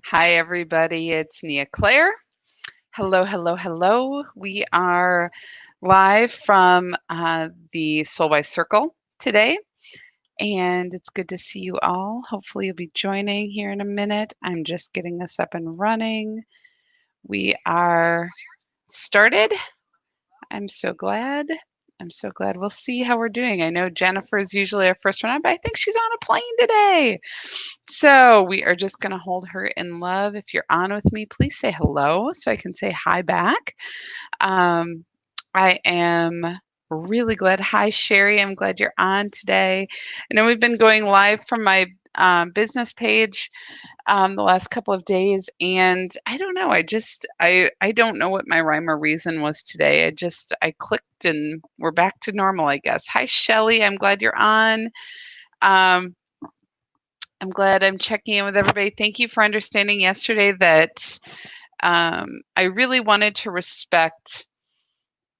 Hi, everybody. It's Nea Clare. Hello, hello, hello. We are live from the Soulwise Circle today, and it's good to see you all. Hopefully, you'll be joining here in a minute. I'm just getting us up and running. We are started. I'm so glad. I'm so glad. We'll see how we're doing. I know Jennifer is usually our first one on, but I think she's on a plane today. So we are just going to hold her in love. If you're on with me, please say hello so I can say hi back. Um, I am really glad. Hi, Sherry. I'm glad you're on today. I know we've been going live from my business page the last couple of days, and I don't know. I don't know what my rhyme or reason was today. I clicked and we're back to normal, I guess. Hi, Shelly. I'm glad you're on. Um, I'm glad I'm checking in with everybody. Thank you for understanding yesterday that I really wanted to respect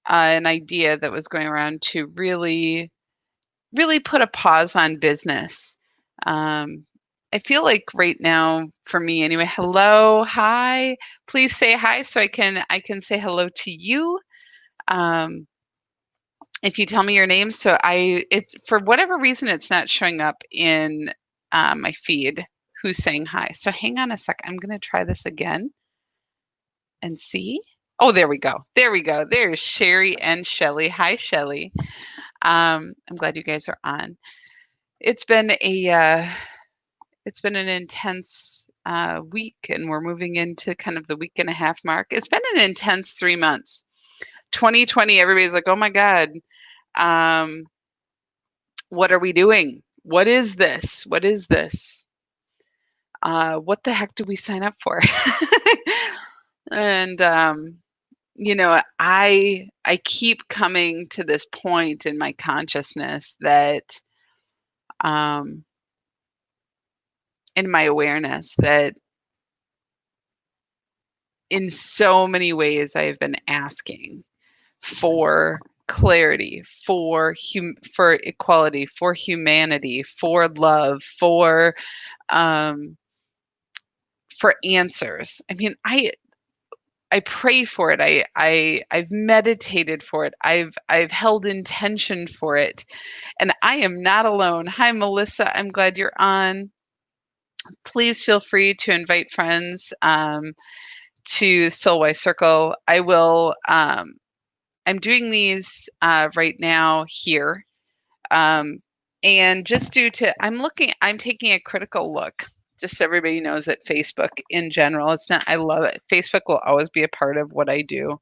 an idea that was going around to really, really put a pause on business. I feel like right now, for me anyway, hello, hi. Please say hi so I can say hello to you. Um, if you tell me your name, it's for whatever reason it's not showing up in my feed. Who's saying hi? So hang on a sec. I'm gonna try this again and see. Oh, there we go. There we go. There's Sherry and Shelly. Hi, Shelly. I'm glad you guys are on. It's been an intense week, and we're moving into kind of the week and a half mark. It's been an intense 3 months. 2020, everybody's like, oh my God, um, what are we doing? What is this? What is this? What the heck do we sign up for? And I keep coming to this point in my consciousness that um, in my awareness that in so many ways I've been asking for clarity, for equality, for humanity, for love, um, for answers. I mean, I pray for it. I've meditated for it. I've held intention for it, and I am not alone. Hi, Melissa. I'm glad you're on. Please feel free to invite friends to Soulwise Circle. I will. I'm doing these right now here. And just due to, I'm taking a critical look, just so everybody knows that Facebook in general, I love it. Facebook will always be a part of what I do,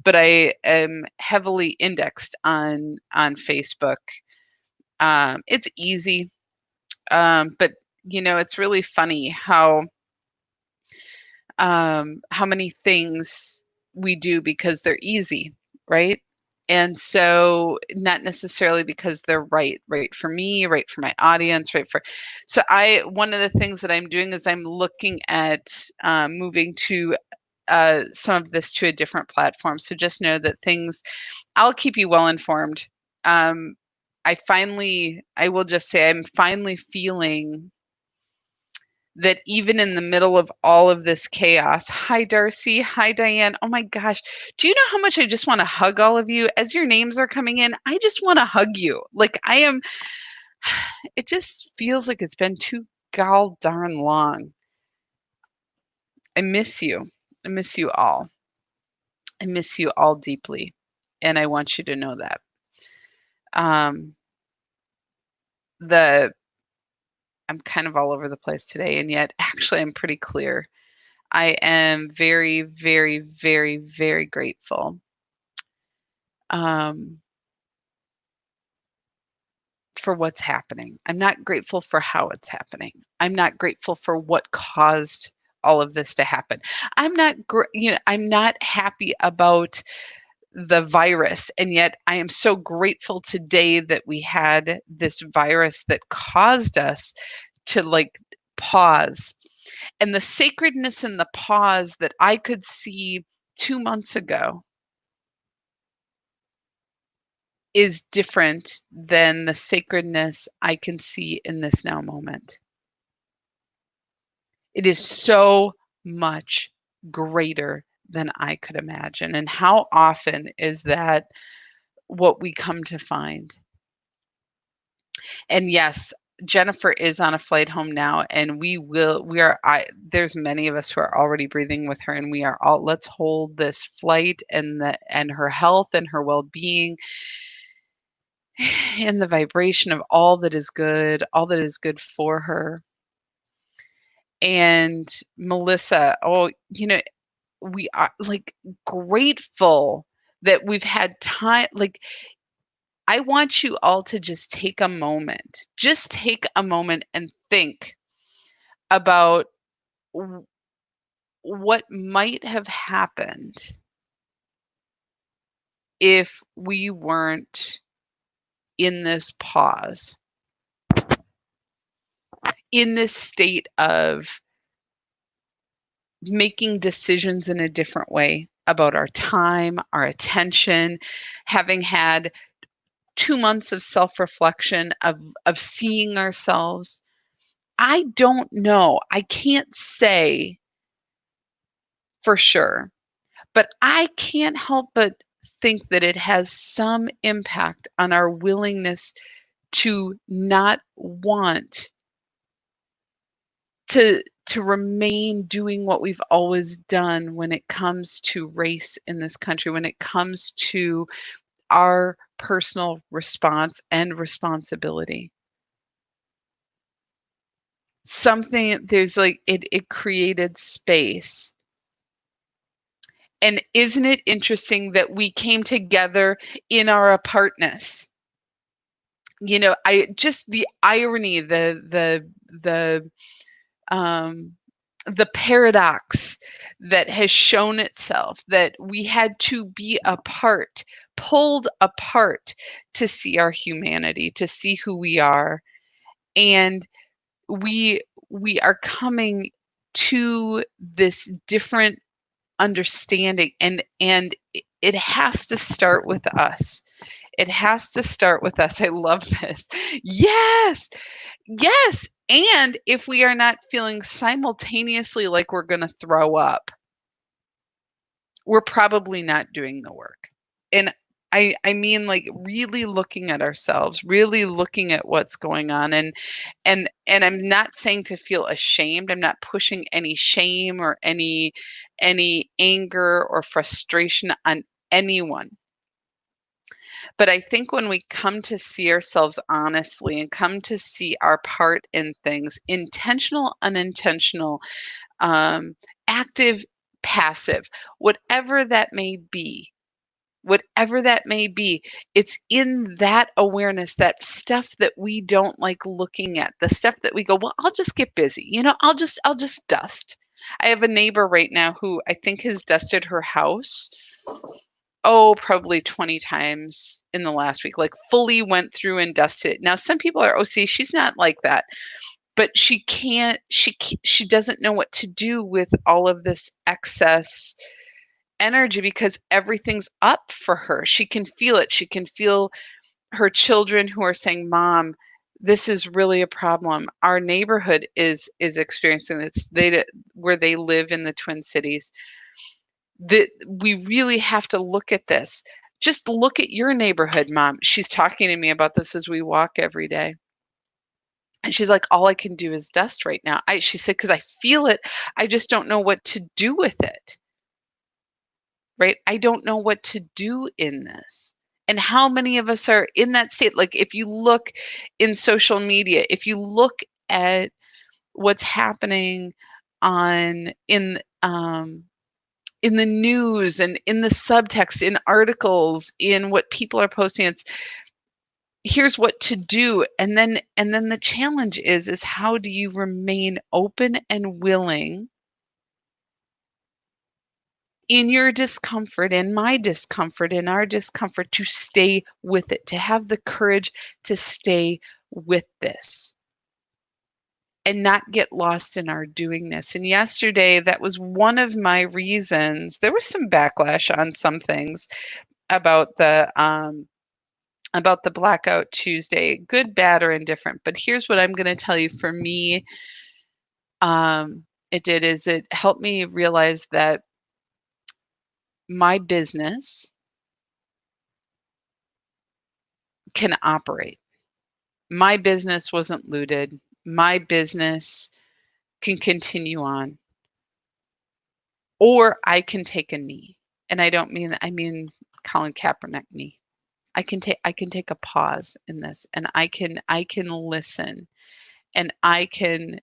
but I am heavily indexed on Facebook. It's easy, but it's really funny how many things we do because they're easy, right? And so not necessarily because they're right for me, right for my audience, so one of the things that I'm doing is I'm looking at moving to some of this to a different platform. So just know that I'll keep you well informed. Um, I will just say I'm finally feeling that even in the middle of all of this chaos. Hi, Darcy. Hi, Diane. Oh my gosh. Do you know how much I just want to hug all of you? As your names are coming in, I just want to hug you. It just feels like it's been too gall darn long. I miss you. I miss you all. I miss you all deeply. And I want you to know that. Um, I'm kind of all over the place today, and yet actually I'm pretty clear. I am very, very, very, very grateful um, for what's happening. I'm not grateful for how it's happening. I'm not grateful for what caused all of this to happen. I'm not happy about the virus, and yet I am so grateful today that we had this virus that caused us to pause. And the sacredness in the pause that I could see 2 months ago is different than the sacredness I can see in this now moment. It is so much greater than I could imagine. And how often is that what we come to find? And yes, Jennifer is on a flight home now, and there's many of us who are already breathing with her, and we are all, let's hold this flight and her health and her well-being in the vibration of all that is good for her. And Melissa, we are like grateful that we've had time. Like, I want you all to just take a moment, and think about what might have happened if we weren't in this pause, in this state of making decisions in a different way about our time, our attention, having had 2 months of self-reflection, of seeing ourselves. I don't know. I can't say for sure, but I can't help but think that it has some impact on our willingness to not want to remain doing what we've always done when it comes to race in this country, when it comes to our personal response and responsibility. There's like it created space. And isn't it interesting that we came together in our apartness? I just, the irony, the paradox that has shown itself, that we had to be apart, pulled apart to see our humanity, to see who we are. And we are coming to this different understanding, and it has to start with us. It has to start with us. I love this. Yes. Yes. And if we are not feeling simultaneously like we're going to throw up, we're probably not doing the work. And I mean, like, really looking at ourselves, really looking at what's going on. And I'm not saying to feel ashamed. I'm not pushing any shame or any anger or frustration on anyone. But I think when we come to see ourselves honestly and come to see our part in things, intentional, unintentional, active, passive, whatever that may be, it's in that awareness, that stuff that we don't like looking at, the stuff that we go, well, I'll just get busy. I'll just dust. I have a neighbor right now who I think has dusted her house, probably 20 times in the last week, like fully went through and dusted it. Now, some people are, see, she's not like that, but she doesn't know what to do with all of this excess energy because everything's up for her. She can feel it. She can feel her children who are saying, Mom, this is really a problem. Our neighborhood is experiencing this. Where they live in the Twin Cities, that we really have to look at this. Just look at your neighborhood, Mom. She's talking to me about this as we walk every day. And she's like, all I can do is dust right now. She said, because I feel it. I just don't know what to do with it. Right? I don't know what to do in this. And how many of us are in that state? Like, if you look in social media, if you look at what's happening in the news and in the subtext, in articles, in what people are posting, it's here's what to do. And then the challenge is how do you remain open and willing in your discomfort, in my discomfort, in our discomfort, to stay with it, to have the courage to stay with this and not get lost in our doingness. And yesterday, that was one of my reasons. There was some backlash on some things about the Blackout Tuesday, good, bad, or indifferent. But here's what I'm going to tell you. For me, it did is it helped me realize that my business can operate. My business wasn't looted. My business can continue on, or I can take a knee. And I mean Colin Kaepernick knee. I can take a pause in this, and I can listen, and I can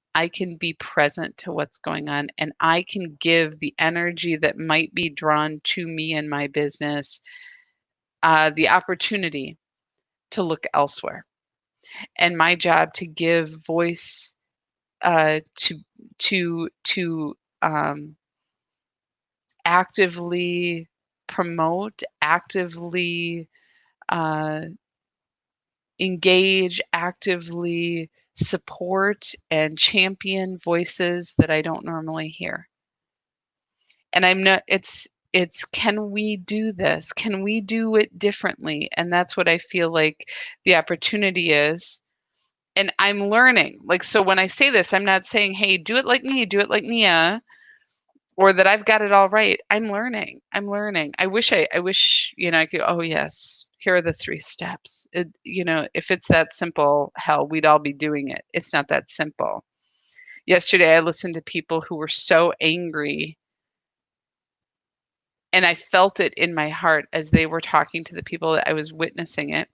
be present to what's going on, and I can give the energy that might be drawn to me and my business the opportunity to look elsewhere. And my job to give voice to actively promote, actively uh, engage, actively support and champion voices that I don't normally hear. And I'm not, it's can we do this? Can we do it differently? And that's what I feel like the opportunity is. And I'm learning. Like, so when I say this, I'm not saying, hey, do it like me, do it like Nea, or that I've got it all right. I'm learning. I'm learning. I wish, you know, I could, oh yes, here are the 3 steps. You know, if it's that simple, hell, we'd all be doing it. It's not that simple. Yesterday, I listened to people who were so angry, and I felt it in my heart as they were talking to the people that I was witnessing it.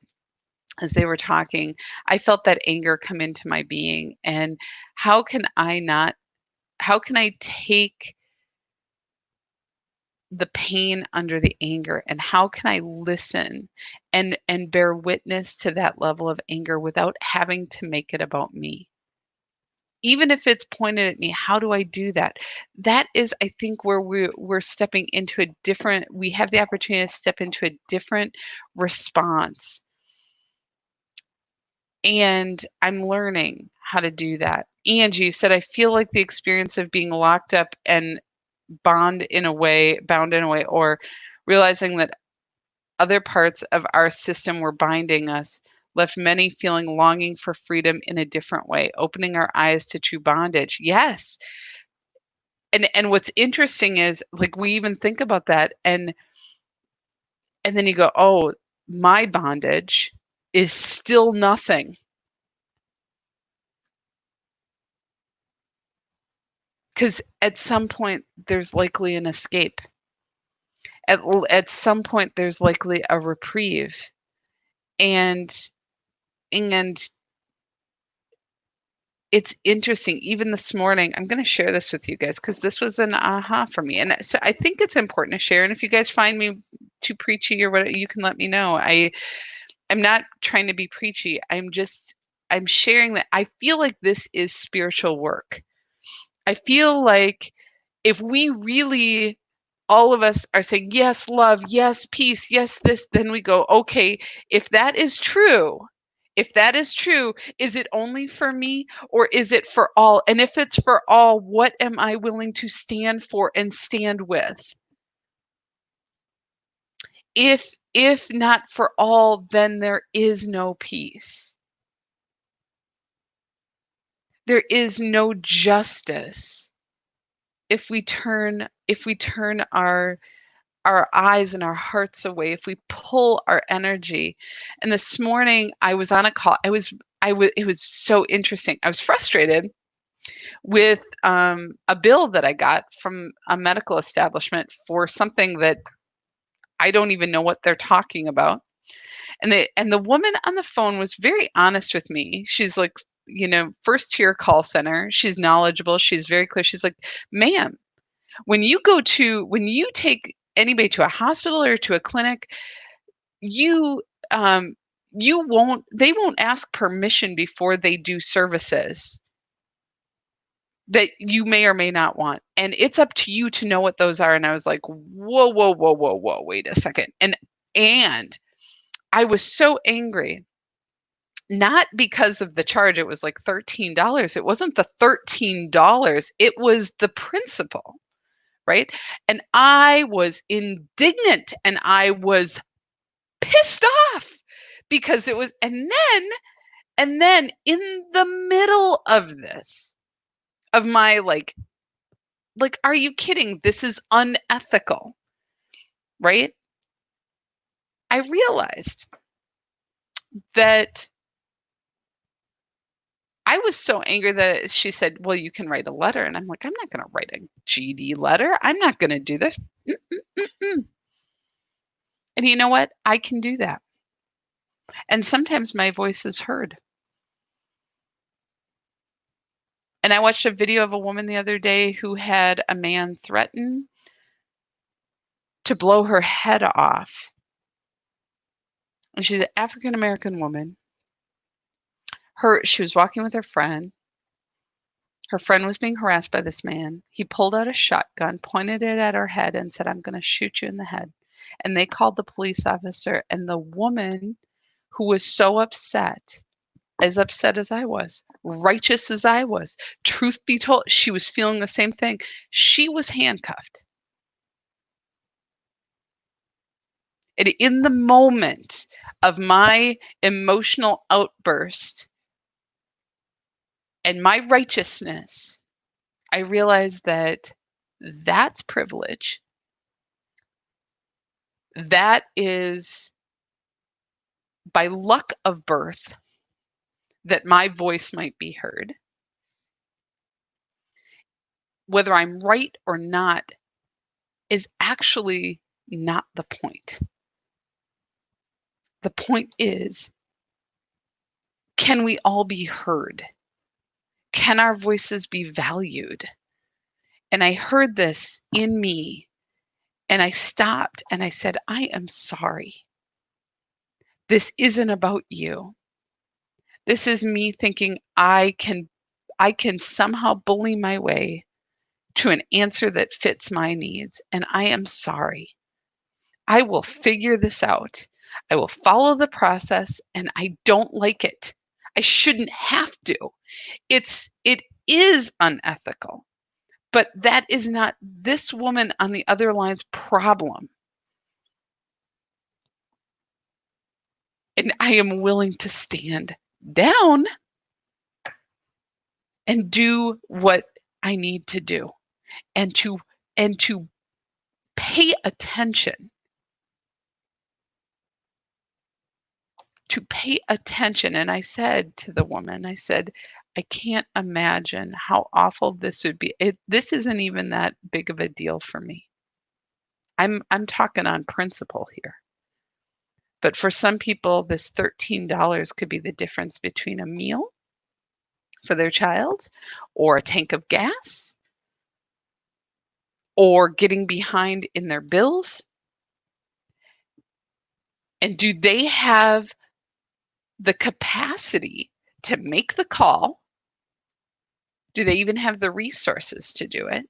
As they were talking, I felt that anger come into my being. And how can I take the pain under the anger, and how can I listen and bear witness to that level of anger without having to make it about me? Even if it's pointed at me, how do I do that? That is, I think, where we're stepping into a different, we have the opportunity to step into a different response. And I'm learning how to do that. Angie said, I feel like the experience of being locked up and bound in a way, or realizing that other parts of our system were binding us, left many feeling longing for freedom in a different way, opening our eyes to true bondage. Yes. And what's interesting is, like, we even think about that, and then you go, oh, my bondage is still nothing. Because at some point there's likely an escape. At some point there's likely a reprieve. And it's interesting. Even this morning, I'm going to share this with you guys because this was an aha for me. And so I think it's important to share. And if you guys find me too preachy or what, you can let me know. I'm not trying to be preachy. I'm sharing that I feel like this is spiritual work. I feel like if we really, all of us are saying, yes, love, yes, peace, yes, this, then we go, okay, if that is true, is it only for me, or is it for all? And if it's for all, what am I willing to stand for and stand with? If not for all, then there is no peace. There is no justice if we turn our eyes and our hearts away, if we pull our energy. And this morning I was on a call. It was so interesting. I was frustrated with a bill that I got from a medical establishment for something that I don't even know what they're talking about. And the woman on the phone was very honest with me. She's like, you know, first tier call center. She's knowledgeable. She's very clear. She's like, ma'am, when you take anybody to a hospital or to a clinic, you they won't ask permission before they do services that you may or may not want. And it's up to you to know what those are. And I was like, whoa, whoa, whoa, whoa, whoa, wait a second. And I was so angry, not because of the charge. It was like $13. It wasn't the $13. It was the principle. Right. And I was indignant, and I was pissed off because it was, and then in the middle of this, of my like Like, are you kidding? This is unethical, right? I realized that I was so angry that she said, "Well, you can write a letter." And I'm like, "I'm not going to write a GD letter. I'm not going to do this." Mm-mm-mm-mm. And you know what? I can do that. And sometimes my voice is heard. And I watched a video of a woman the other day who had a man threaten to blow her head off. And she's an African American woman. She was walking with her friend. Her friend was being harassed by this man. He pulled out a shotgun, pointed it at her head, and said, "I'm going to shoot you in the head." And they called the police officer. And the woman, who was so upset as I was, righteous as I was, truth be told, she was feeling the same thing. She was handcuffed. And in the moment of my emotional outburst and my righteousness, I realized that that's privilege. That is by luck of birth that my voice might be heard. Whether I'm right or not is actually not the point. The point is, can we all be heard? Can our voices be valued? And I heard this in me, and I stopped and I said, "I am sorry. This isn't about you. This is me thinking I can somehow bully my way to an answer that fits my needs, and I am sorry. I will figure this out. I will follow the process, and I don't like it. I shouldn't have to. It is unethical, but that is not this woman on the other line's problem. And I am willing to stand down and do what I need to do, and to pay attention. To pay attention. And I said to the woman, I said, "I can't imagine how awful this would be. This isn't even that big of a deal for me. I'm talking on principle here. But for some people, this $13 could be the difference between a meal for their child, or a tank of gas, or getting behind in their bills. And do they have the capacity to make the call? Do they even have the resources to do it?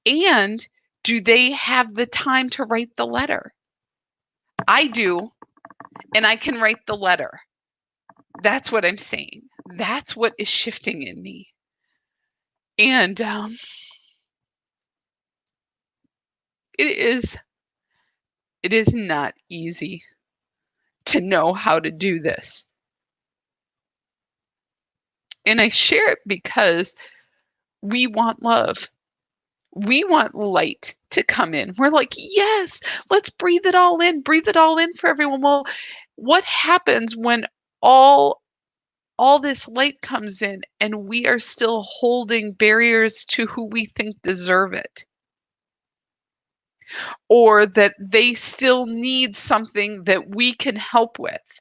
And do they have the time to write the letter? I do, and I can write the letter. That's what I'm saying. That's what is shifting in me. And it is not easy to know how to do this. And I share it because we want love. We want light to come in. We're like, yes, let's breathe it all in for everyone. Well, what happens when all this light comes in and we are still holding barriers to who we think deserve it? Or that they still need something that we can help with,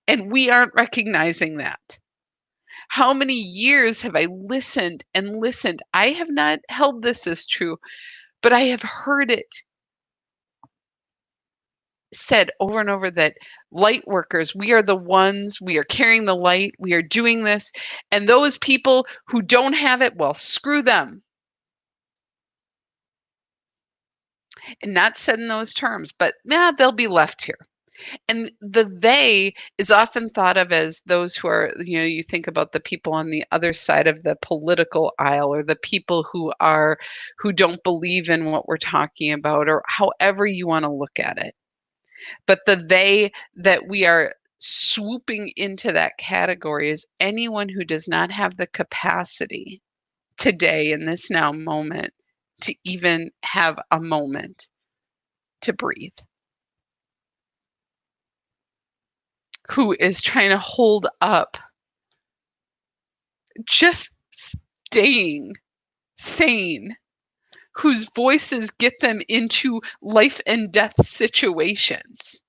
and we aren't recognizing that. How many years have I listened and listened? I have not held this as true, but I have heard it said over and over that light workers, we are the ones, we are carrying the light, we are doing this, and those people who don't have it, well, screw them. And not said in those terms, but yeah, they'll be left here. And the they is often thought of as those who are, you think about the people on the other side of the political aisle, or the people who don't believe in what we're talking about, or however you want to look at it. But the they that we are swooping into that category is anyone who does not have the capacity today in this now moment to even have a moment to breathe, who is trying to hold up just staying sane, whose voices get them into life and death situations.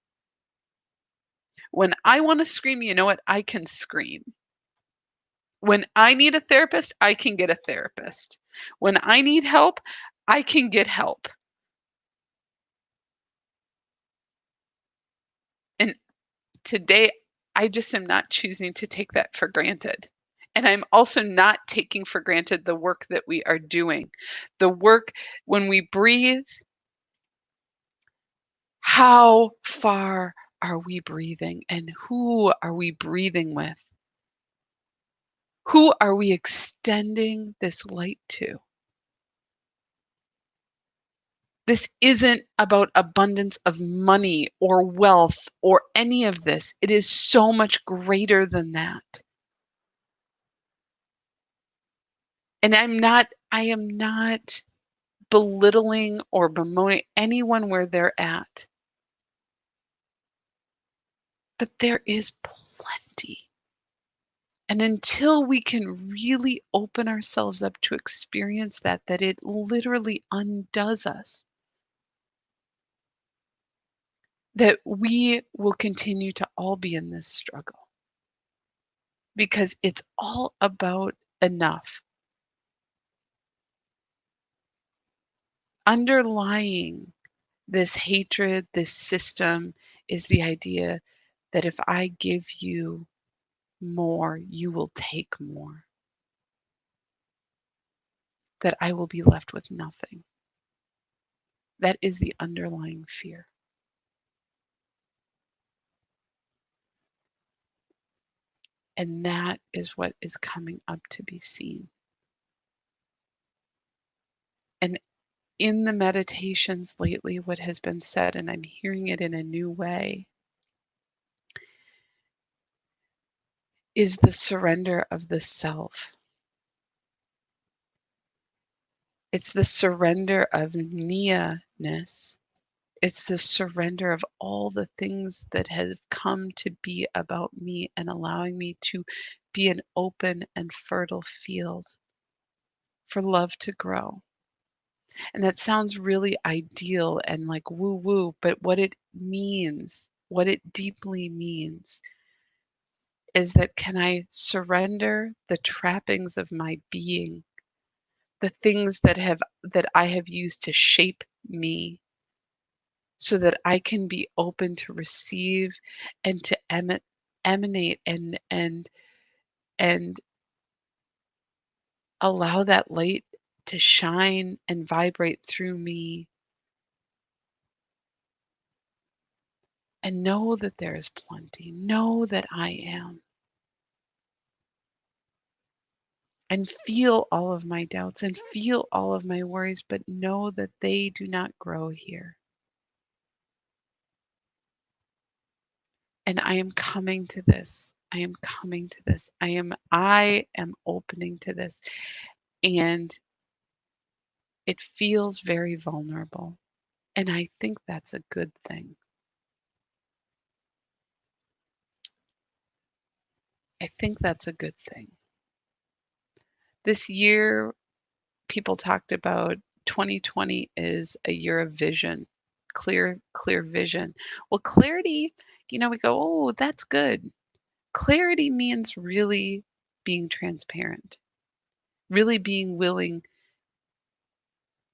When I want to scream, you know what? I can scream. When I need a therapist, I can get a therapist. When I need help, I can get help. And today, I just am not choosing to take that for granted. And I'm also not taking for granted the work that we are doing. The work, when we breathe, how far are we breathing? And who are we breathing with? Who are we extending this light to? This isn't about abundance of money or wealth or any of this. It is so much greater than that. And I am not belittling or bemoaning anyone where they're at. But there is plenty. And until we can really open ourselves up to experience that it literally undoes us, that we will continue to all be in this struggle. Because it's all about enough. Underlying this hatred, this system, is the idea that if I give you more, you will take more. That I will be left with nothing. That is the underlying fear. And that is what is coming up to be seen. And in the meditations lately, what has been said, and I'm hearing it in a new way, is the surrender of the self. It's the surrender of Nea-ness. It's the surrender of all the things that have come to be about me and allowing me to be an open and fertile field for love to grow. And that sounds really ideal and like woo woo, but what it means, what it deeply means, is that can I surrender the trappings of my being, the things that I have used to shape me, so that I can be open to receive and to emanate and allow that light to shine and vibrate through me, and know that there is plenty, know that I am, and feel all of my doubts and feel all of my worries, but know that they do not grow here. And I am coming to this. I am coming to this. I am opening to this. And it feels very vulnerable. And I think that's a good thing. I think that's a good thing. This year, people talked about 2020 is a year of vision, clear vision. Well, clarity, we go, oh, that's good. Clarity means really being transparent, really being willing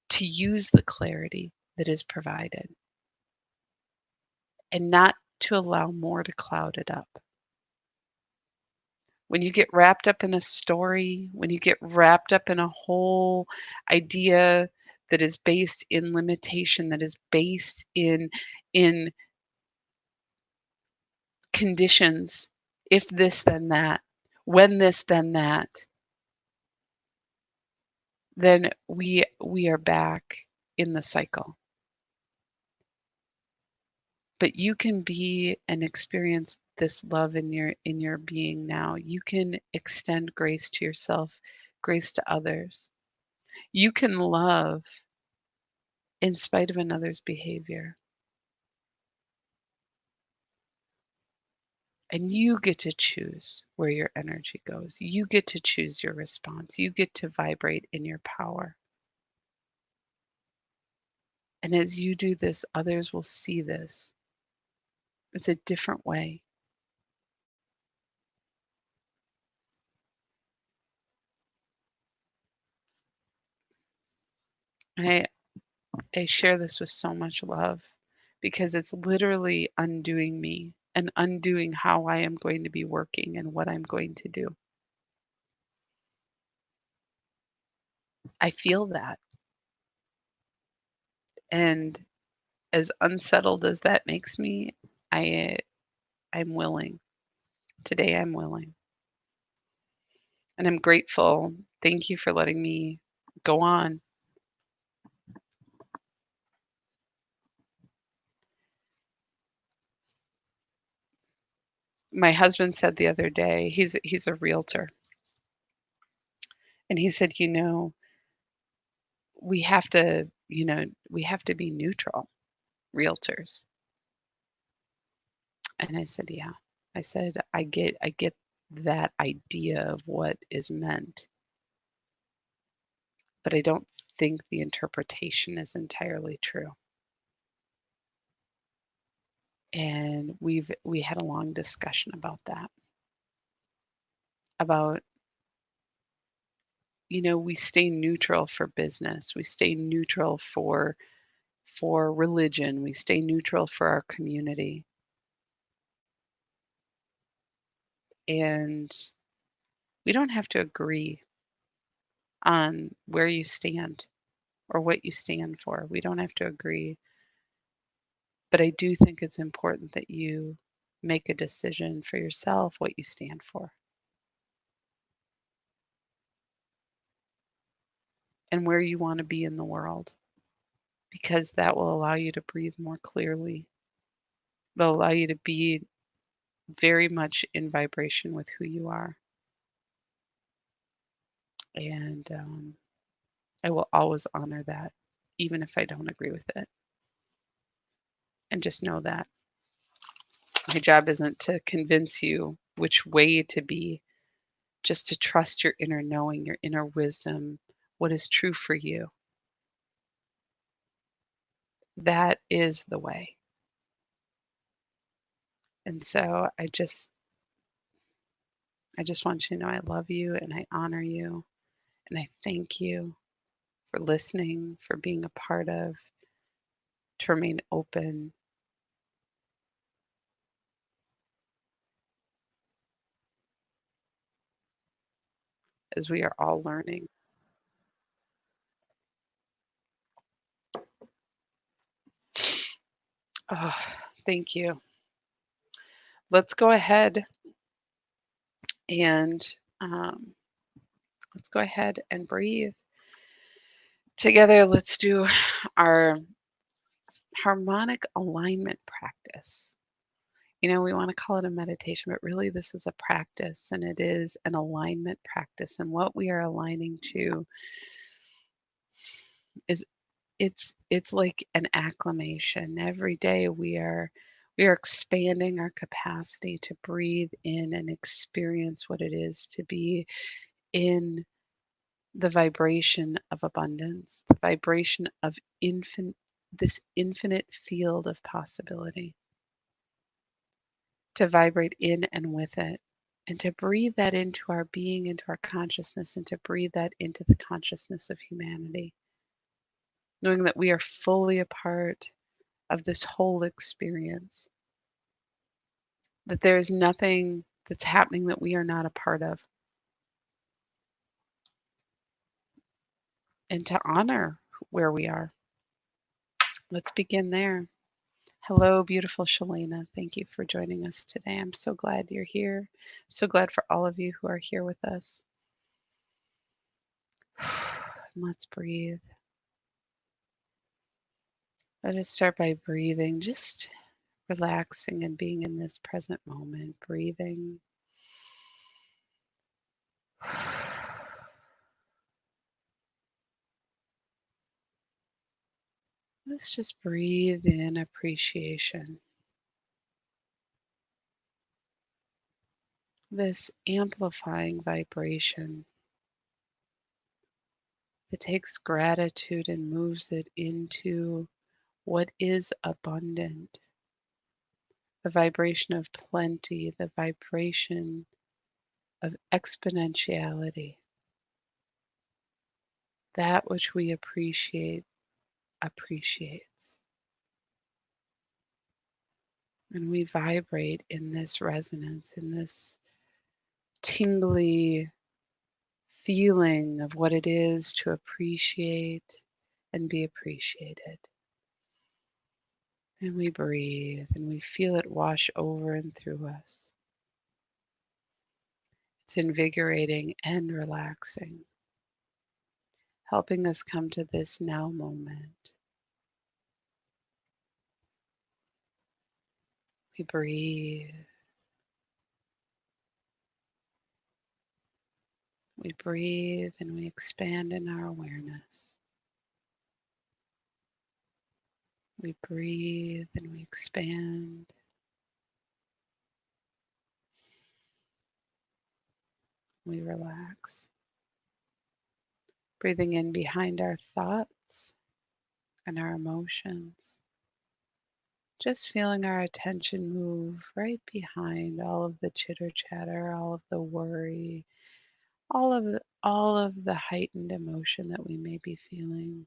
to use the clarity that is provided and not to allow more to cloud it up. When you get wrapped up in a story, when you get wrapped up in a whole idea that is based in limitation, that is based in conditions, if this then that, when this then that, then we are back in the cycle. But you can be and experience this love in your being now. You can extend grace to yourself, grace to others. You can love in spite of another's behavior. And you get to choose where your energy goes. You get to choose your response. You get to vibrate in your power. And as you do this, others will see this. It's a different way. I share this with so much love because it's literally undoing me and undoing how I am going to be working and what I'm going to do. I feel that. And as unsettled as that makes me, I'm willing. Today I'm willing. And I'm grateful. Thank you for letting me go on. My husband said the other day, he's a realtor. And he said, we have to, we have to be neutral realtors. And I said, yeah. I said, I get that idea of what is meant, but I don't think the interpretation is entirely true. And we had a long discussion about that. About, we stay neutral for business, we stay neutral for religion, we stay neutral for our community. And we don't have to agree on where you stand or what you stand for. We don't have to agree. But I do think it's important that you make a decision for yourself what you stand for and where you want to be in the world, because that will allow you to breathe more clearly. It'll allow you to be very much in vibration with who you are. And I will always honor that, even if I don't agree with it. And just know that my job isn't to convince you which way to be, just to trust your inner knowing, your inner wisdom, what is true for you. That is the way. And so I just want you to know I love you and I honor you and I thank you for listening, for being a part of, to remain open. As we are all learning. Oh, thank you. Let's go ahead and breathe together. Let's do our harmonic alignment practice. We want to call it a meditation, but really this is a practice, and it is an alignment practice. And what we are aligning to is it's like an acclamation. Every day we are expanding our capacity to breathe in and experience what it is to be in the vibration of abundance, the vibration of this infinite field of possibility, to vibrate in and with it, and to breathe that into our being, into our consciousness, and to breathe that into the consciousness of humanity, knowing that we are fully a part of this whole experience, that there is nothing that's happening that we are not a part of, and to honor where we are. Let's begin there. Hello, beautiful Shalena. Thank you for joining us today. I'm so glad you're here. So glad for all of you who are here with us. Let's breathe. Let us start by breathing, just relaxing and being in this present moment, breathing. Let's just breathe in appreciation. This amplifying vibration that takes gratitude and moves it into what is abundant. The vibration of plenty, the vibration of exponentiality. That which we appreciate appreciates. And we vibrate in this resonance, in this tingly feeling of what it is to appreciate and be appreciated. And we breathe and we feel it wash over and through us. It's invigorating and relaxing, helping us come to this now moment. We breathe. We breathe and we expand in our awareness. We breathe and we expand. We relax. Breathing in behind our thoughts and our emotions. Just feeling our attention move right behind all of the chitter chatter, all of the worry, all of the heightened emotion that we may be feeling.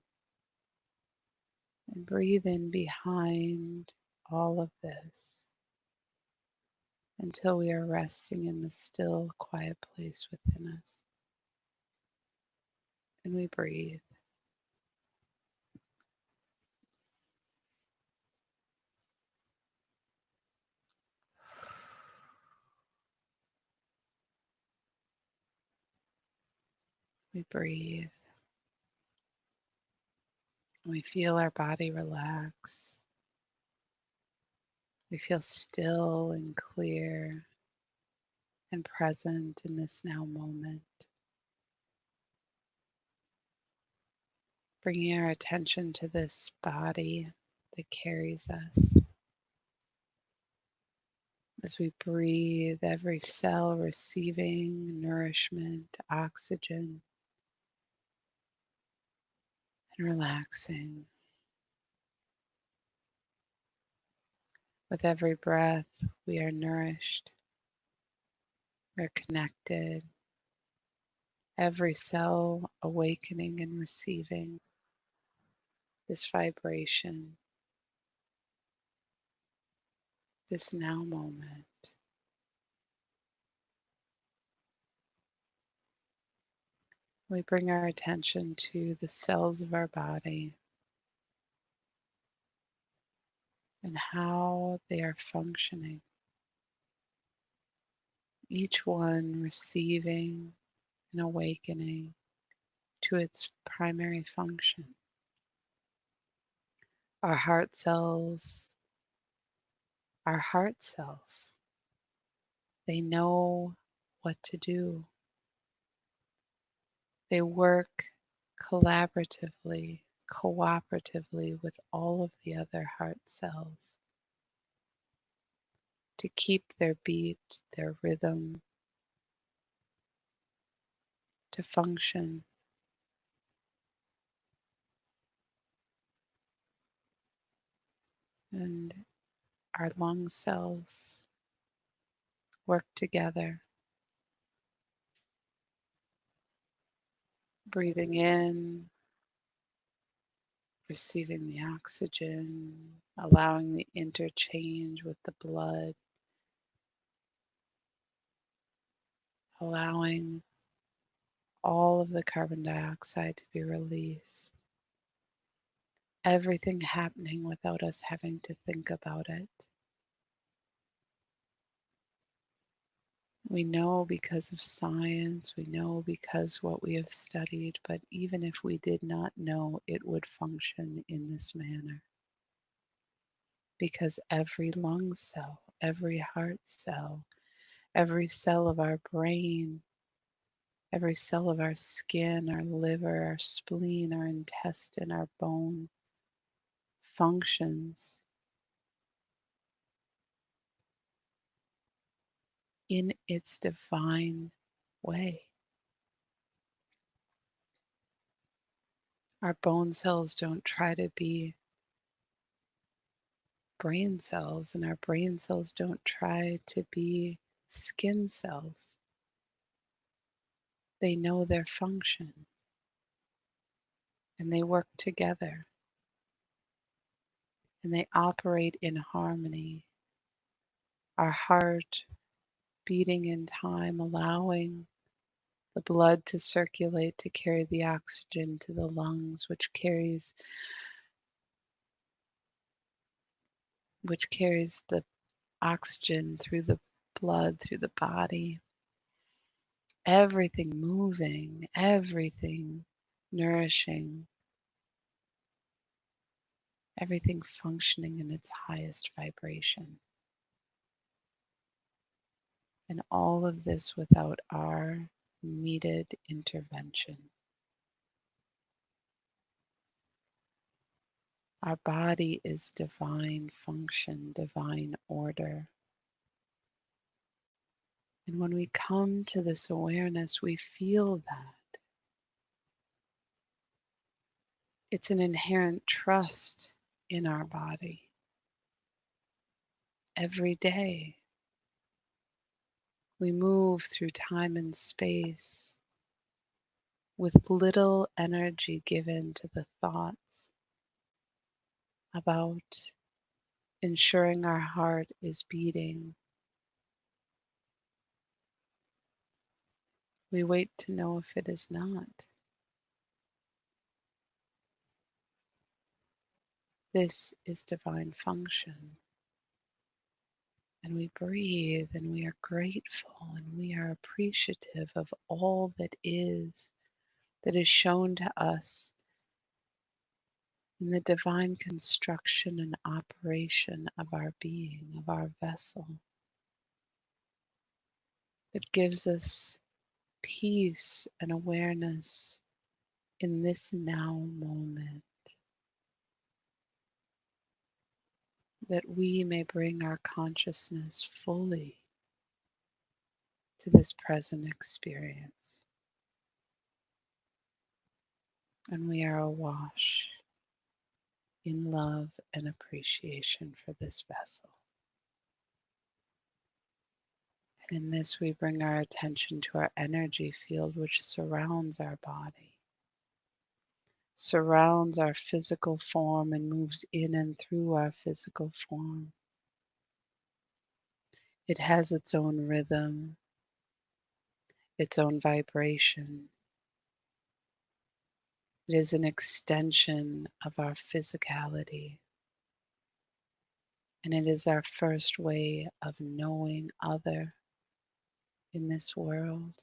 And breathe in behind all of this until we are resting in the still, quiet place within us. And we breathe. We breathe. We feel our body relax. We feel still and clear and present in this now moment. Bringing our attention to this body that carries us. As we breathe, every cell receiving nourishment, oxygen, and relaxing. With every breath, we are nourished, we're connected, every cell awakening and receiving this vibration, this now moment. We bring our attention to the cells of our body and how they are functioning. Each one receiving and awakening to its primary function. Our heart cells, they know what to do. They work collaboratively, cooperatively with all of the other heart cells to keep their beat, their rhythm, to function. And our lung cells work together, breathing in, receiving the oxygen, allowing the interchange with the blood, allowing all of the carbon dioxide to be released. Everything happening without us having to think about it. We know because of science, we know because what we have studied, but even if we did not know, it would function in this manner. Because every lung cell, every heart cell, every cell of our brain, every cell of our skin, our liver, our spleen, our intestine, our bone functions in its divine way. Our bone cells don't try to be brain cells, and our brain cells don't try to be skin cells. They know their function and they work together and they operate in harmony. Our heart beating in time, allowing the blood to circulate to carry the oxygen to the lungs, which carries the oxygen through the blood, through the body. Everything moving, everything nourishing, everything functioning in its highest vibration. And all of this without our needed intervention. Our body is divine function, divine order. And when we come to this awareness, we feel that. It's an inherent trust in our body. Every day, we move through time and space with little energy given to the thoughts about ensuring our heart is beating. We wait to know if it is not. This is divine function. And we breathe and we are grateful and we are appreciative of all that is shown to us in the divine construction and operation of our being, of our vessel, that gives us peace and awareness in this now moment, that we may bring our consciousness fully to this present experience. And we are awash in love and appreciation for this vessel. And in this, we bring our attention to our energy field, which surrounds our body, surrounds our physical form, and moves in and through our physical form. It has its own rhythm, its own vibration. It is an extension of our physicality. And it is our first way of knowing other in this world,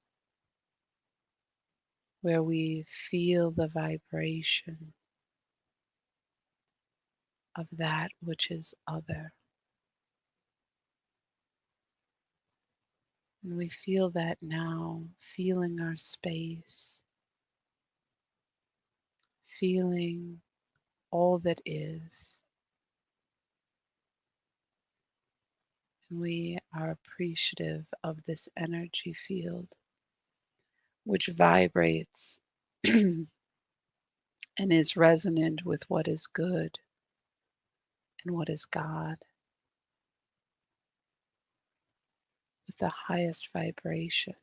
where we feel the vibration of that which is other. And we feel that now, feeling our space, feeling all that is. And we are appreciative of this energy field, which vibrates and is resonant with what is good and what is God, with the highest vibration.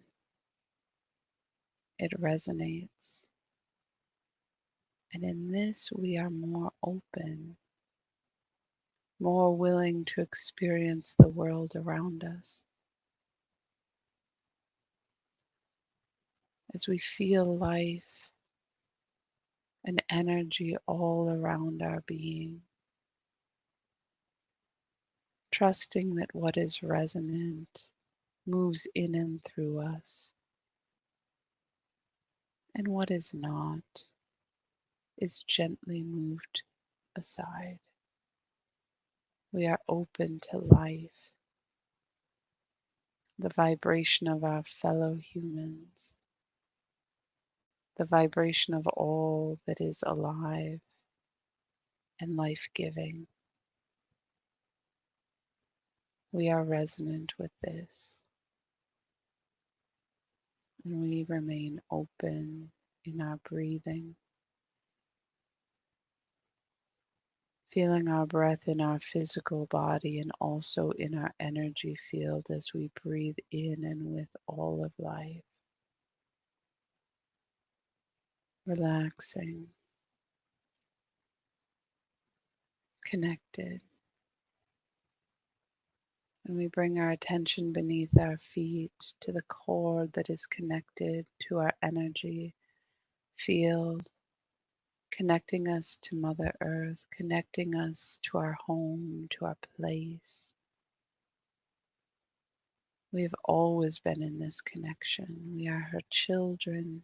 It resonates. And in this, we are more open, more willing to experience the world around us. As we feel life and energy all around our being, trusting that what is resonant moves in and through us, and what is not is gently moved aside. We are open to life, the vibration of our fellow humans, the vibration of all that is alive, and life-giving. We are resonant with this, and we remain open in our breathing, feeling our breath in our physical body and also in our energy field as we breathe in and with all of life, relaxing, connected. And we bring our attention beneath our feet to the cord that is connected to our energy field, connecting us to Mother Earth, connecting us to our home, to our place. We have always been in this connection. We are her children.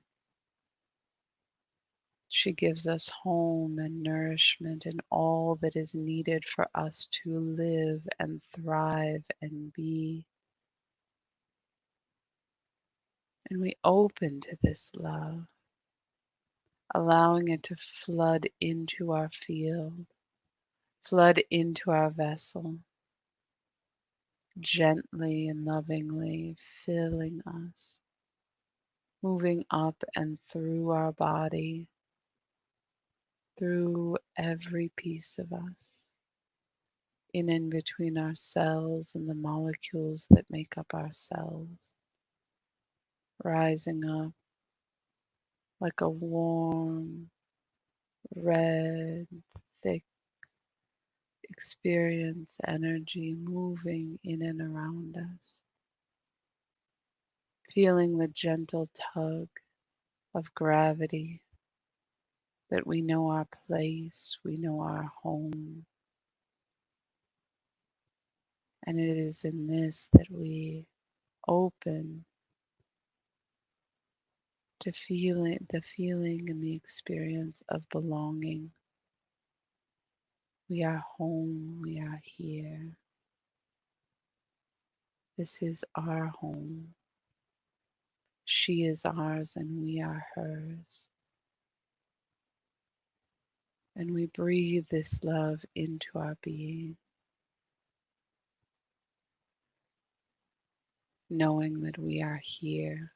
She gives us home and nourishment and all that is needed for us to live and thrive and be. And we open to this love, allowing it to flood into our field, flood into our vessel, gently and lovingly filling us, moving up and through our body, through every piece of us, in and between our cells and the molecules that make up our cells, rising up like a warm, red, thick experience energy moving in and around us, feeling the gentle tug of gravity that we know our place, we know our home, and it is in this that we open to feeling the feeling and the experience of belonging. We are home, we are here. This is our home. She is ours and we are hers. And we breathe this love into our being, knowing that we are here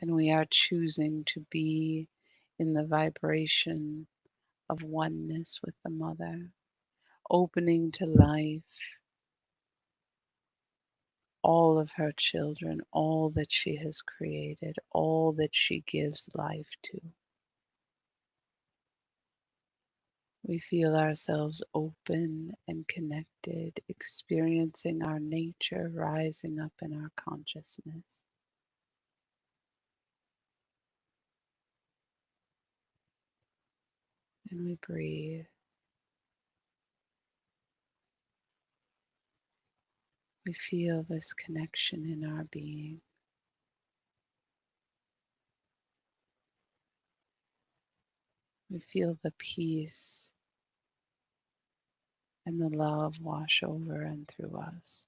and we are choosing to be in the vibration of oneness with the Mother, opening to life all of her children, all that she has created, all that she gives life to. We feel ourselves open and connected, experiencing our nature rising up in our consciousness. And we breathe. We feel this connection in our being. We feel the peace and the love wash over and through us.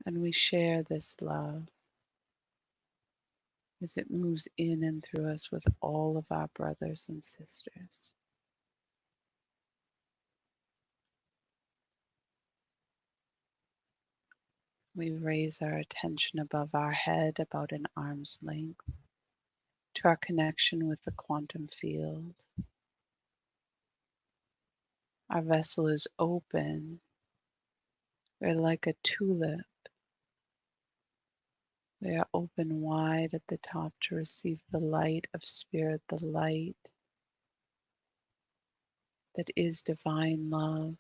And we share this love as it moves in and through us with all of our brothers and sisters. We raise our attention above our head about an arm's length to our connection with the quantum field. Our vessel is open. We're like a tulip. We are open wide at the top to receive the light of Spirit, the light that is divine love,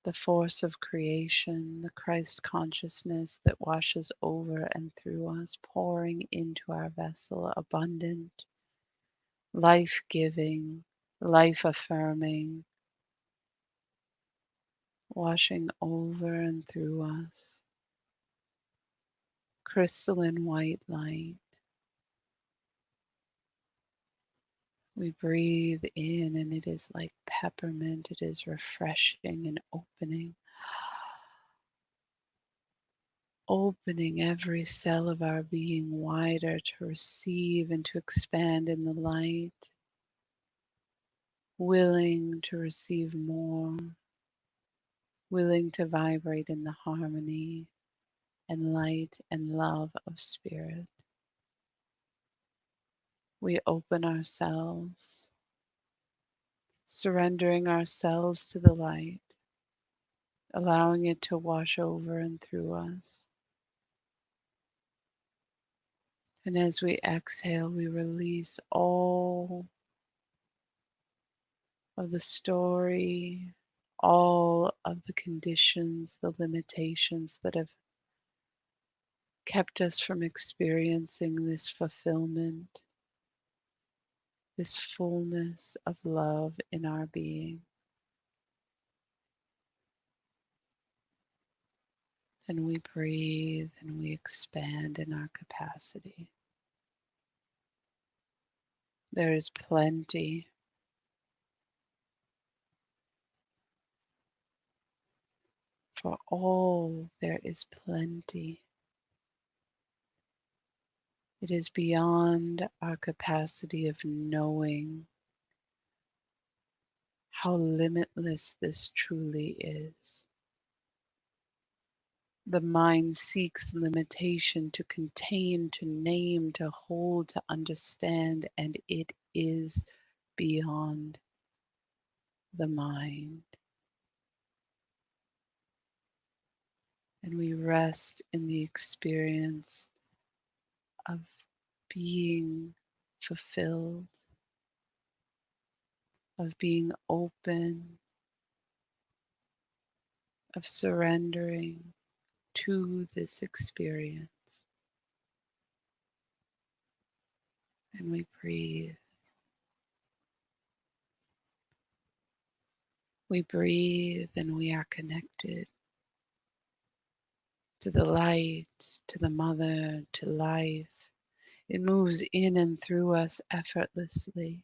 the force of creation, the Christ consciousness that washes over and through us, pouring into our vessel, abundant, life-giving, life-affirming, washing over and through us, crystalline white light. We breathe in and it is like peppermint. It is refreshing and opening. opening every cell of our being wider to receive and to expand in the light, willing to receive more, willing to vibrate in the harmony and light and love of spirit. We open ourselves, surrendering ourselves to the light, allowing it to wash over and through us. And as we exhale, we release all of the story, all of the conditions, the limitations that have kept us from experiencing this fulfillment, this fullness of love in our being. And we breathe and we expand in our capacity. There is plenty. For all, there is plenty. It is beyond our capacity of knowing how limitless this truly is. The mind seeks limitation to contain, to name, to hold, to understand, and it is beyond the mind. And we rest in the experience of being fulfilled, of being open, of surrendering to this experience. And we breathe. We breathe and we are connected to the light, to the mother, to life. It moves in and through us effortlessly.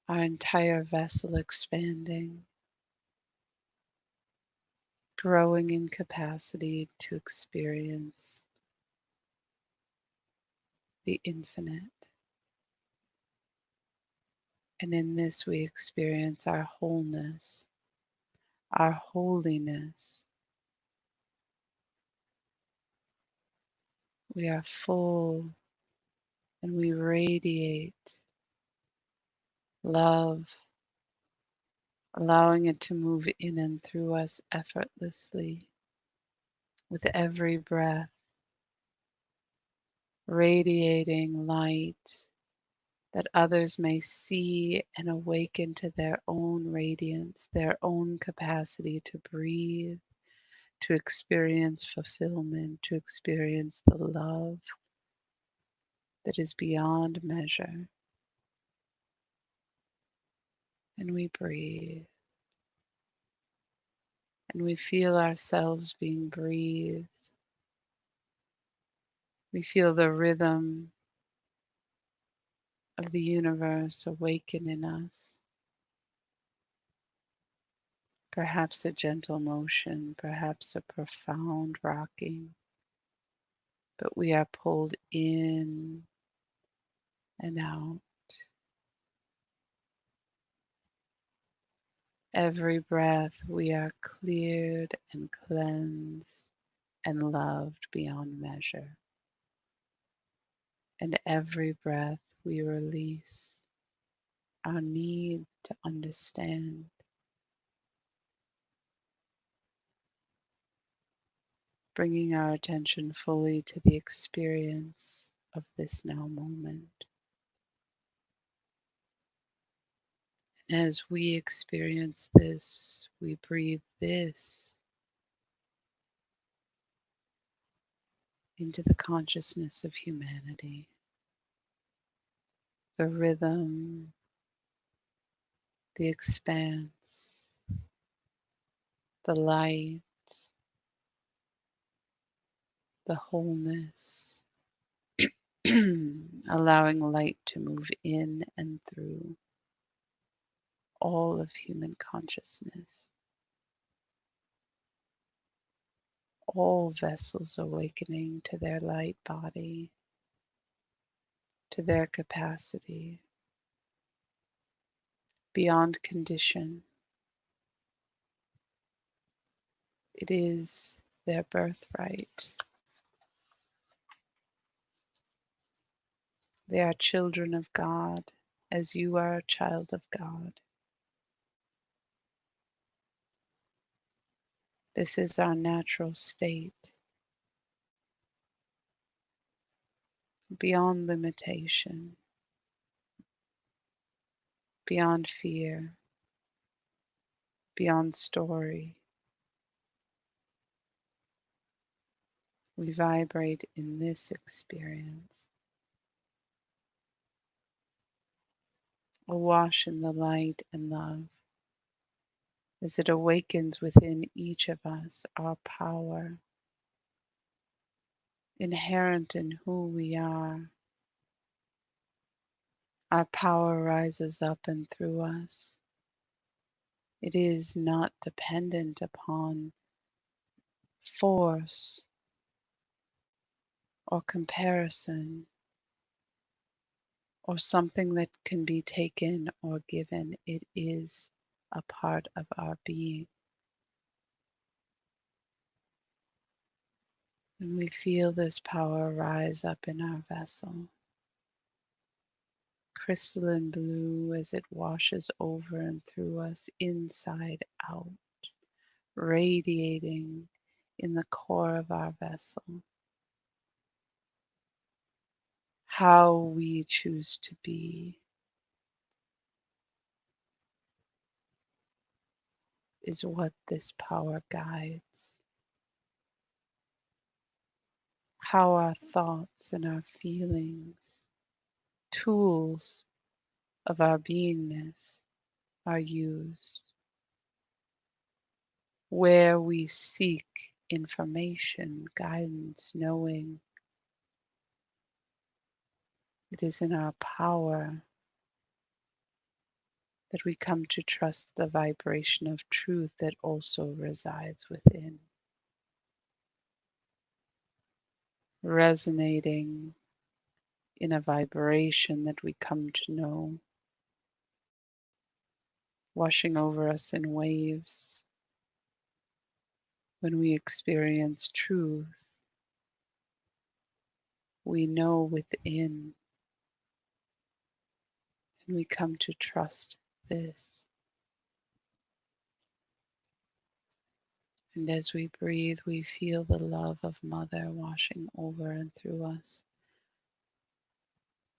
Our entire vessel expanding, growing in capacity to experience the infinite. And in this we experience our wholeness, our holiness. We are full and we radiate love, allowing it to move in and through us effortlessly with every breath, radiating light that others may see and awaken to their own radiance, their own capacity to breathe, to experience fulfillment, to experience the love that is beyond measure. And we breathe. And we feel ourselves being breathed. We feel the rhythm of the universe awaken in us. Perhaps a gentle motion, perhaps a profound rocking. But we are pulled in and out. Every breath we are cleared and cleansed and loved beyond measure. And every breath we release our need to understand, bringing our attention fully to the experience of this now moment. And as we experience this, we breathe this into the consciousness of humanity. The rhythm, the expanse, the light, the wholeness, allowing light to move in and through all of human consciousness. all vessels awakening to their light body, to their capacity, beyond condition. It is their birthright. They are children of God, as you are a child of God. This is our natural state, beyond limitation, beyond fear, beyond story. We vibrate in this experience, awash in the light and love, as it awakens within each of us our power, inherent in who we are. Our power rises up and through us. It is not dependent upon force or comparison or something that can be taken or given. It is a part of our being. And we feel this power rise up in our vessel, crystalline blue as it washes over and through us, inside out, radiating in the core of our vessel. How we choose to be is what this power guides. How our thoughts and our feelings, tools of our beingness, are used. Where we seek information, guidance, knowing it is in our power that we come to trust the vibration of truth that also resides within, resonating in a vibration that we come to know, washing over us in waves. When we experience truth, we know within, and we come to trust this. And as we breathe, we feel the love of Mother washing over and through us.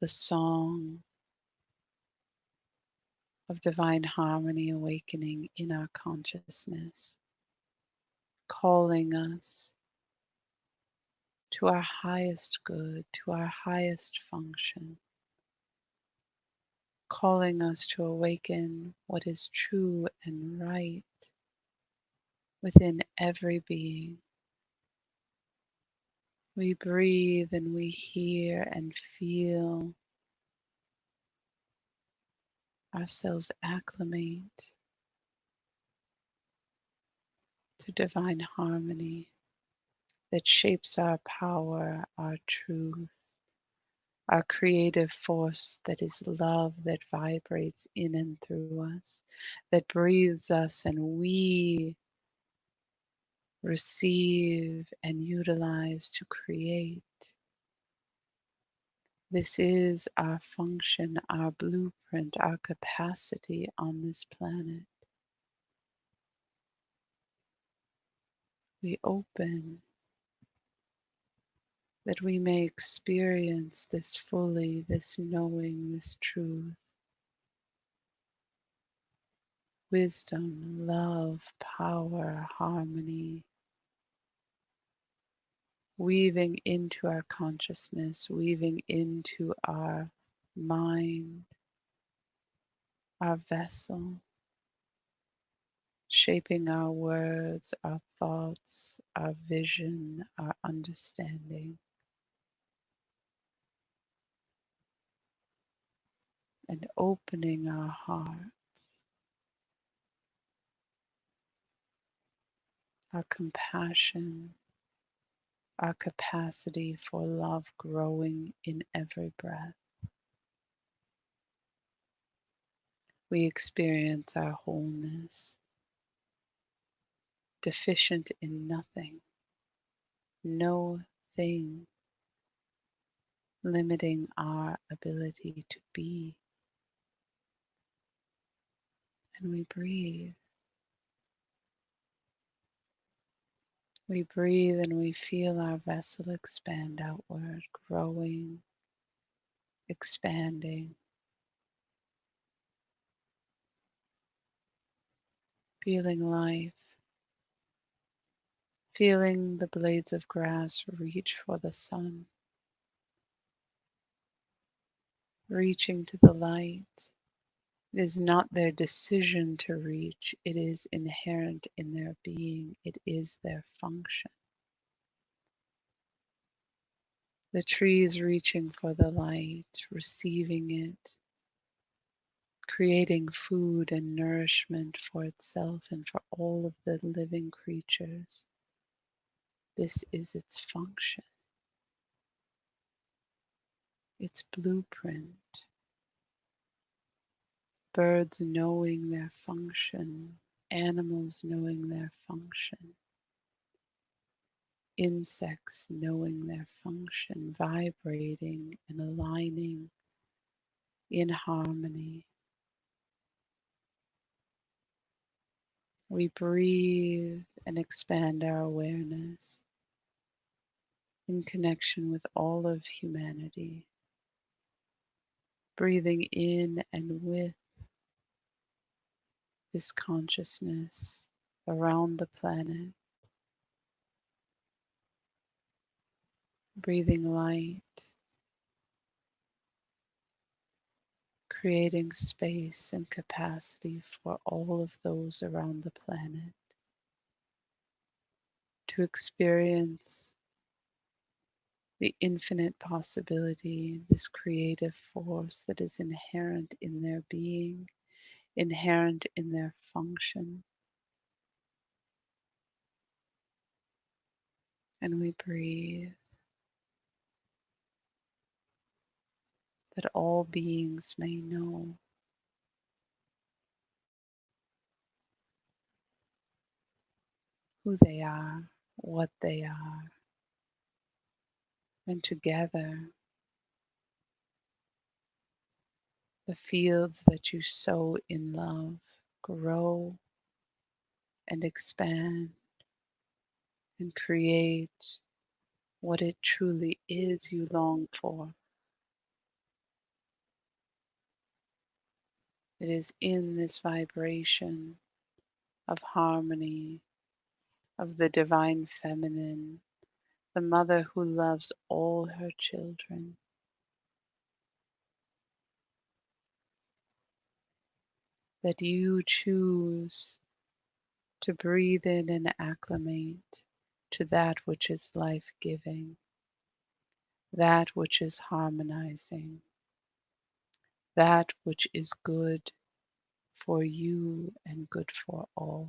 The song of divine harmony awakening in our consciousness, calling us to our highest good, to our highest function, calling us to awaken what is true and right within every being. We breathe and we hear and feel ourselves acclimate to divine harmony that shapes our power, our truth, our creative force that is love that vibrates in and through us, that breathes us and we receive and utilize to create. This is our function, our blueprint, our capacity on this planet. We open that we may experience this fully, this knowing, this truth, wisdom, love, power, harmony, weaving into our consciousness, weaving into our mind, our vessel, shaping our words, our thoughts, our vision, our understanding, and opening our heart, our compassion, our capacity for love growing in every breath. We experience our wholeness, deficient in nothing, no thing limiting our ability to be. And we breathe. We breathe and we feel our vessel expand outward, growing, expanding, feeling life, feeling the blades of grass reach for the sun, reaching to the light. It is not their decision to reach, it is inherent in their being, it is their function. The trees reaching for the light, receiving it, creating food and nourishment for itself and for all of the living creatures. This is its function, its blueprint. Birds knowing their function, animals knowing their function, insects knowing their function, vibrating and aligning in harmony. We breathe and expand our awareness in connection with all of humanity, breathing in and with this consciousness around the planet, breathing light, creating space and capacity for all of those around the planet to experience the infinite possibility, this creative force that is inherent in their being, inherent in their function. And we breathe that all beings may know who they are, what they are, and together the fields that you sow in love grow and expand and create what it truly is you long for. It is in this vibration of harmony, of the divine feminine, the mother who loves all her children, that you choose to breathe in and acclimate to that which is life-giving, that which is harmonizing, that which is good for you and good for all.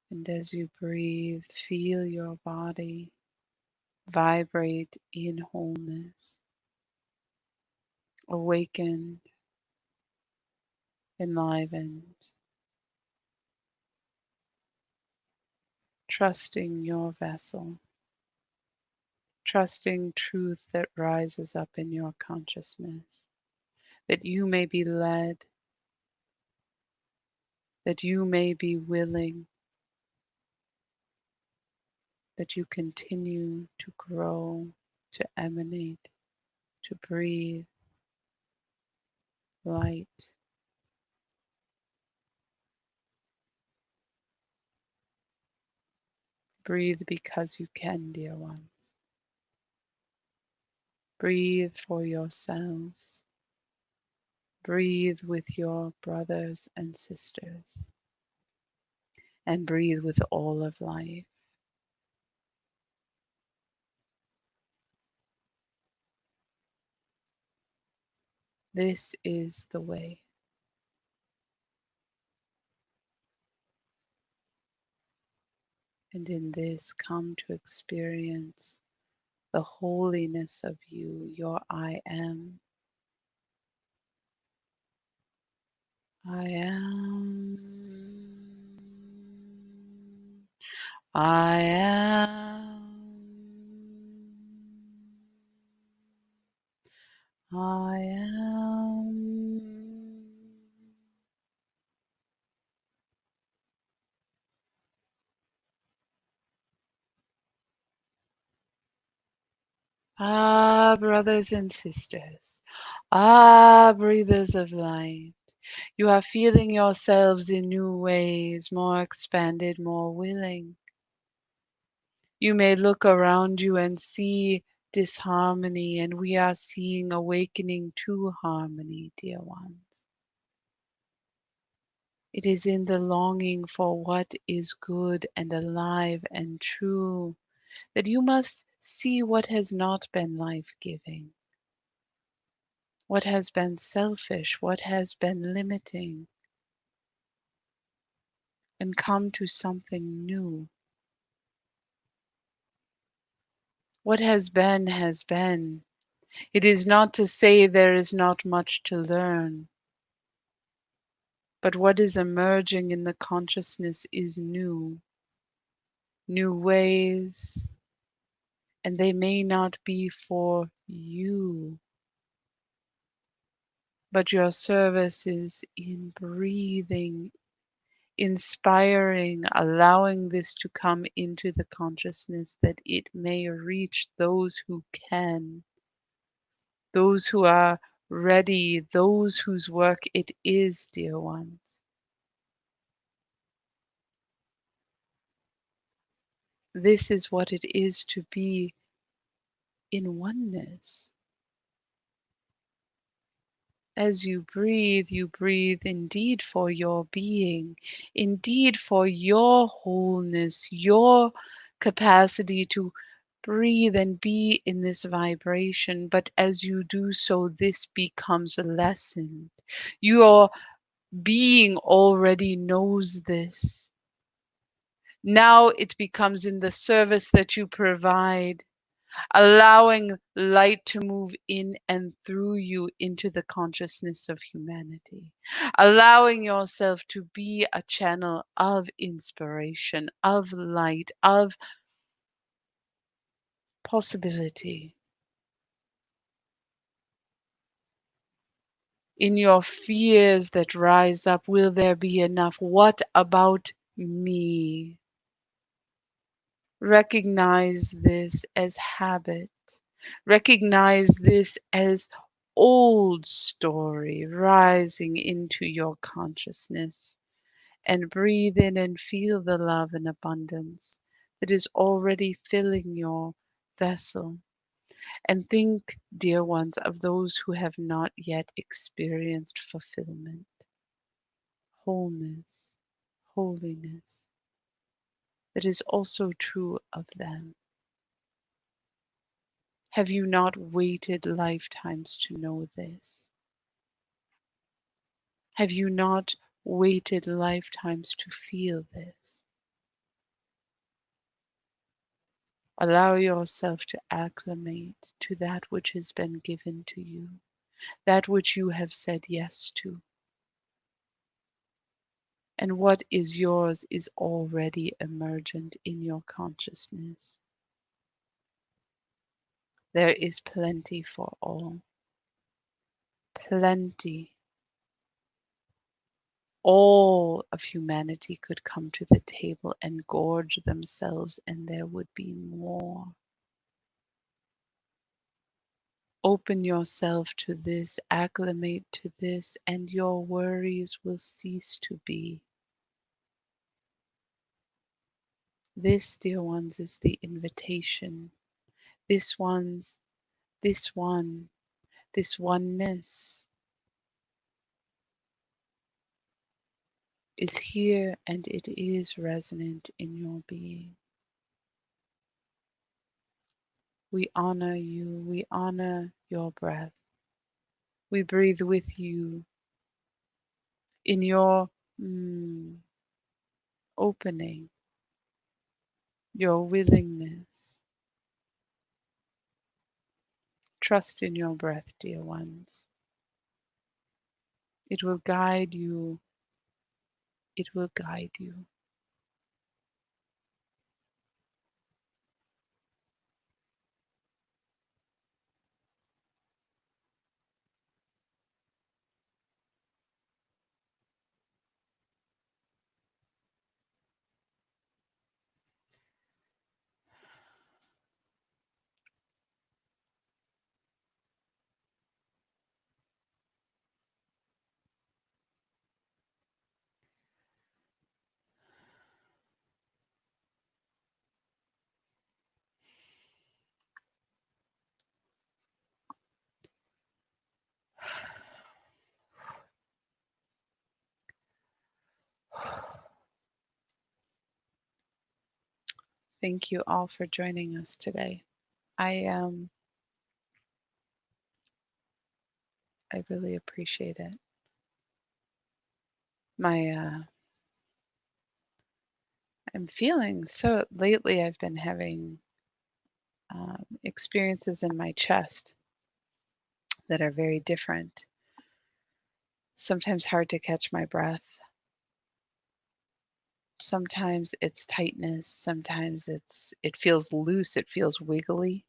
And as you breathe, feel your body vibrate in wholeness, awakened, enlivened, trusting your vessel, trusting truth that rises up in your consciousness, that you may be led, that you may be willing, that you continue to grow, to emanate, to breathe light. Breathe because you can, dear ones. Breathe for yourselves. Breathe with your brothers and sisters. And breathe with all of life. This is the way. And in this, come to experience the holiness of you, your I am. I am. I am. I am. Ah, brothers and sisters. Ah, breathers of light. You are feeling yourselves in new ways, more expanded, more willing. You may look around you and see disharmony, and we are seeing awakening to harmony, dear ones. It is in the longing for what is good and alive and true that you must see what has not been life-giving, what has been selfish, what has been limiting, and come to something new. What has been has been. It is not to say there is not much to learn, but what is emerging in the consciousness is new, new ways, and they may not be for you, but your service is in breathing, inspiring, allowing this to come into the consciousness that it may reach those who can, those who are ready, those whose work it is, dear ones. This is what it is to be in oneness. As you breathe indeed for your being, indeed for your wholeness, your capacity to breathe and be in this vibration. But as you do so, this becomes a lesson. Your being already knows this. Now it becomes in the service that you provide, allowing light to move in and through you into the consciousness of humanity, allowing yourself to be a channel of inspiration, of light, of possibility. In your fears that rise up, will there be enough? What about me? Recognize this as habit. Recognize this as old story rising into your consciousness, and breathe in and feel the love and abundance that is already filling your vessel. And think, dear ones, of those who have not yet experienced fulfillment, wholeness, holiness, that is also true of them. Have you not waited lifetimes to know this? Have you not waited lifetimes to feel this? Allow yourself to acclimate to that which has been given to you, that which you have said yes to. And what is yours is already emergent in your consciousness. There is plenty for all. Plenty. All of humanity could come to the table and gorge themselves, and there would be more. Open yourself to this, acclimate to this, and your worries will cease to be. This, dear ones, is the invitation. This one's, this one, this oneness is here and it is resonant in your being. We honor you, we honor your breath. We breathe with you in your opening, your willingness. Trust in your breath, dear ones. It will guide you. It will guide you. Thank you all for joining us today. I really appreciate it. I'm feeling so lately. I've been having experiences in my chest that are very different. Sometimes hard to catch my breath. Sometimes it's tightness. Sometimes it feels loose. It feels wiggly.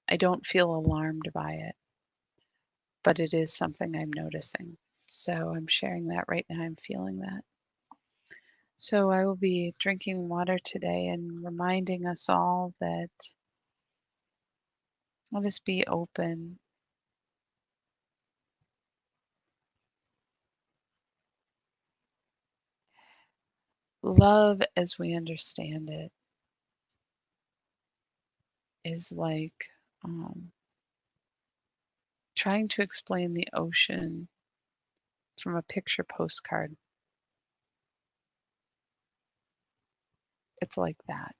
I don't feel alarmed by it, but it is something I'm noticing. So I'm sharing that right now. I'm feeling that. So I will be drinking water today and reminding us all that let us be open. Love, as we understand it, is like trying to explain the ocean from a picture postcard. It's like that.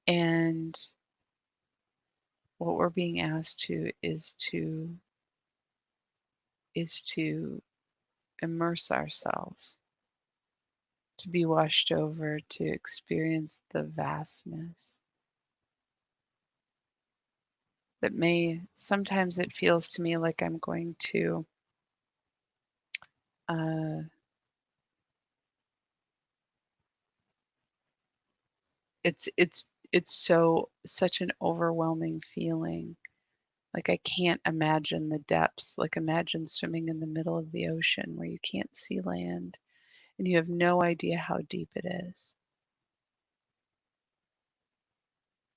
And what we're being asked to is to immerse ourselves, to be washed over, to experience the vastness that may sometimes it feels to me like I'm going to uh, it's so such an overwhelming feeling. Like I can't imagine the depths. Like imagine swimming in the middle of the ocean where you can't see land and you have no idea how deep it is.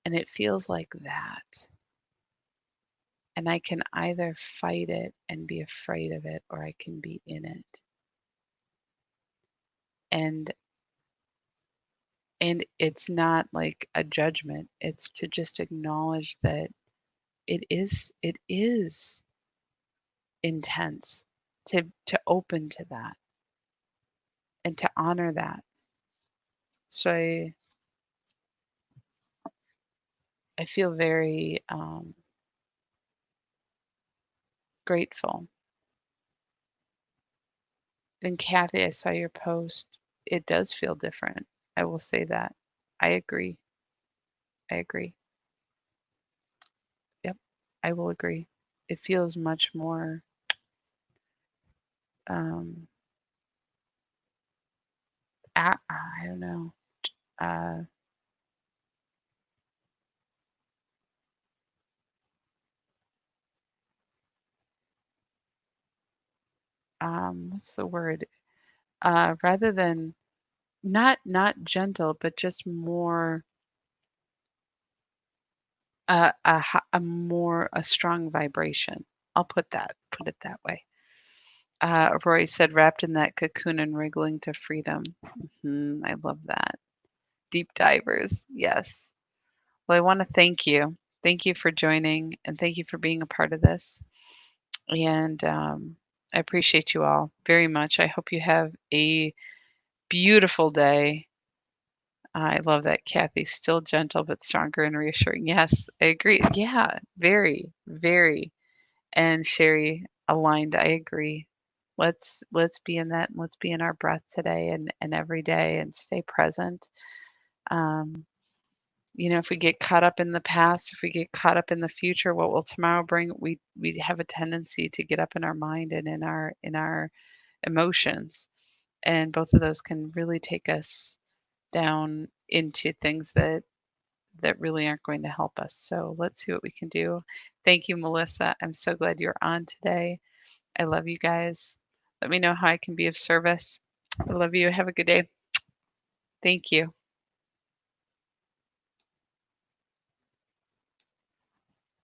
And it feels like that. And I can either fight it and be afraid of it, or I can be in it. And it's not like a judgment. It's to just acknowledge that it is intense, to open to that and to honor that. So I feel very grateful. And Kathy, I saw your post. It does feel different. I will say that. I agree. I agree. Yep, I will agree. It feels much more um, I don't know. Uh, what's the word? Rather than not gentle, but just more a strong vibration. I'll put it that way. Roy said, wrapped in that cocoon and wriggling to freedom. I love that. Deep divers, yes. Well, I want to thank you. Thank you for joining, and thank you for being a part of this. And I appreciate you all very much. I hope you have a beautiful day. I love that, Kathy. Still gentle, but stronger and reassuring. Yes, I agree. Yeah, very, very. And Sherry, aligned. I agree. Let's be in that. And let's be in our breath today and every day and stay present. Um, if we get caught up in the past, if we get caught up in the future, what will tomorrow bring? We have a tendency to get up in our mind and in our emotions, and both of those can really take us down into things that really aren't going to help us. So let's see what we can do. Thank you, Melissa. I'm so glad you're on today. I love you guys. Let me know how I can be of service. I love you. Have a good day. Thank you.